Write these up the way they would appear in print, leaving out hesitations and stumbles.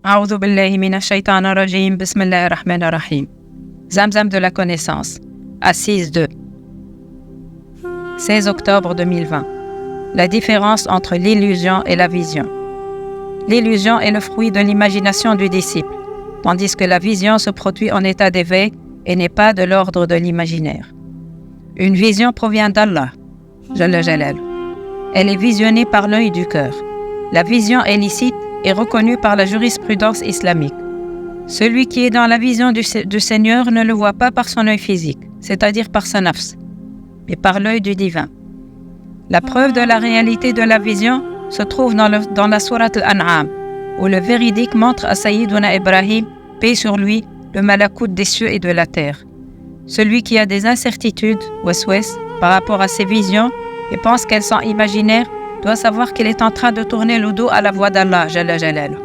A'udhu billahi minash shaitanir rajim. Bismillahir rahmanir rahim. Zamzam de la connaissance. Assise 2. 16 octobre 2020. La différence entre l'illusion et la vision. L'illusion est le fruit de l'imagination du disciple, tandis que la vision se produit en état d'éveil et n'est pas de l'ordre de l'imaginaire. Une vision provient d'Allah, Jalla Jalal. Elle est visionnée par l'œil du cœur. La vision est licite et reconnue par la jurisprudence islamique. Celui qui est dans la vision du Seigneur ne le voit pas par son œil physique, c'est-à-dire par sa nafs, mais par l'œil du divin. La preuve de la réalité de la vision se trouve dans la sourate Al-An'am, où le véridique montre à Sayyiduna Ibrahim, paix sur lui, le malakout des cieux et de la terre. Celui qui a des incertitudes, waswas, par rapport à ses visions et pense qu'elles sont imaginaires, doit savoir qu'il est en train de tourner le dos à la voix d'Allah, Jalla Jalal.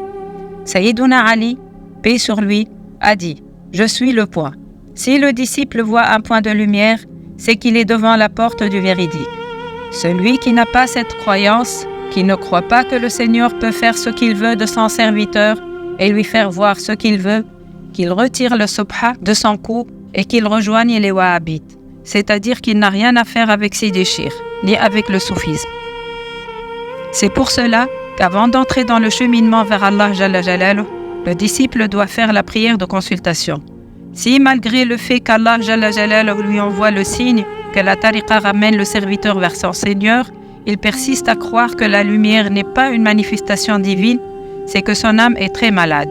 Sayyiduna Ali, paix sur lui, a dit « Je suis le point ». Si le disciple voit un point de lumière, c'est qu'il est devant la porte du véridique. Celui qui n'a pas cette croyance, qui ne croit pas que le Seigneur peut faire ce qu'il veut de son serviteur et lui faire voir ce qu'il veut, qu'il retire le subha de son cou et qu'il rejoigne les wahhabites, c'est-à-dire qu'il n'a rien à faire avec Sidi Chir, ni avec le soufisme. C'est pour cela qu'avant d'entrer dans le cheminement vers Allah Jalla Jalal, le disciple doit faire la prière de consultation. Si malgré le fait qu'Allah Jalla Jalal lui envoie le signe que la tariqa ramène le serviteur vers son Seigneur, il persiste à croire que la lumière n'est pas une manifestation divine, c'est que son âme est très malade.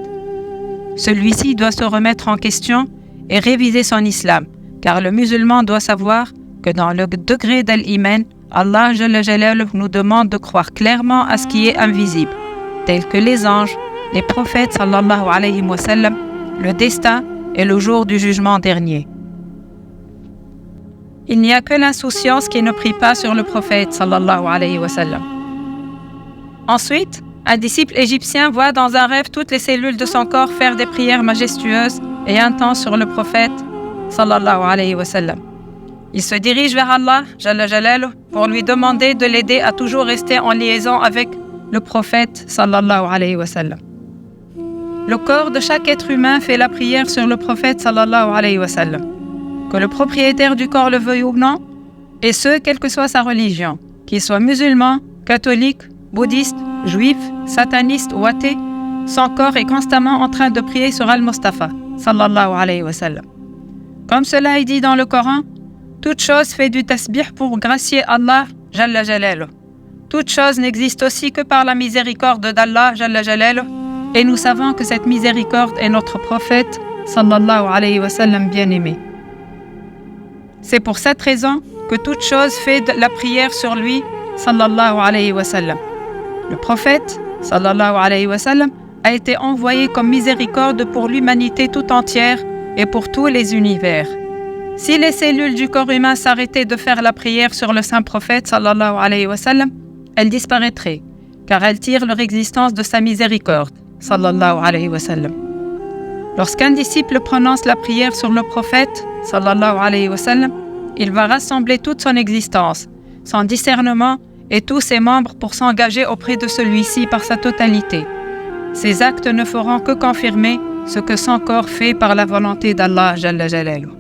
Celui-ci doit se remettre en question et réviser son islam, car le musulman doit savoir que dans le degré d'al-iman, Allah Jalla Jalal nous demande de croire clairement à ce qui est invisible, tel que les anges, les prophètes sallallahu alayhi wa sallam, le destin et le jour du jugement dernier. Il n'y a que l'insouciance qui ne prie pas sur le prophète sallallahu alayhi wa sallam. Ensuite, un disciple égyptien voit dans un rêve toutes les cellules de son corps faire des prières majestueuses et intenses sur le prophète sallallahu alayhi wa sallam. Il se dirige vers Allah, Jalla Jalal, pour lui demander de l'aider à toujours rester en liaison avec le prophète sallallahu alayhi wa sallam. Le corps de chaque être humain fait la prière sur le prophète sallallahu alayhi wa sallam. Que le propriétaire du corps le veuille ou non, et ce, quelle que soit sa religion, qu'il soit musulman, catholique, bouddhiste, juif, sataniste ou athée, son corps est constamment en train de prier sur Al-Mustafa sallallahu alayhi wa sallam. Comme cela est dit dans le Coran, toute chose fait du tasbih pour gracier Allah Jalla Jalal. Toute chose n'existe aussi que par la miséricorde d'Allah Jalla Jalal, et nous savons que cette miséricorde est notre prophète sallallahu alayhi wa sallam bien-aimé. C'est pour cette raison que toute chose fait de la prière sur lui sallallahu alayhi wa sallam. Le prophète sallallahu alayhi wa sallam a été envoyé comme miséricorde pour l'humanité tout entière et pour tous les univers. Si les cellules du corps humain s'arrêtaient de faire la prière sur le saint prophète sallallahu alayhi wa sallam, elles disparaîtraient, car elles tirent leur existence de sa miséricorde sallallahu alayhi wa sallam. Lorsqu'un disciple prononce la prière sur le prophète sallallahu alayhi wa sallam, il va rassembler toute son existence, son discernement et tous ses membres pour s'engager auprès de celui-ci par sa totalité. Ces actes ne feront que confirmer ce que son corps fait par la volonté d'Allah Jalla Jalaluhu.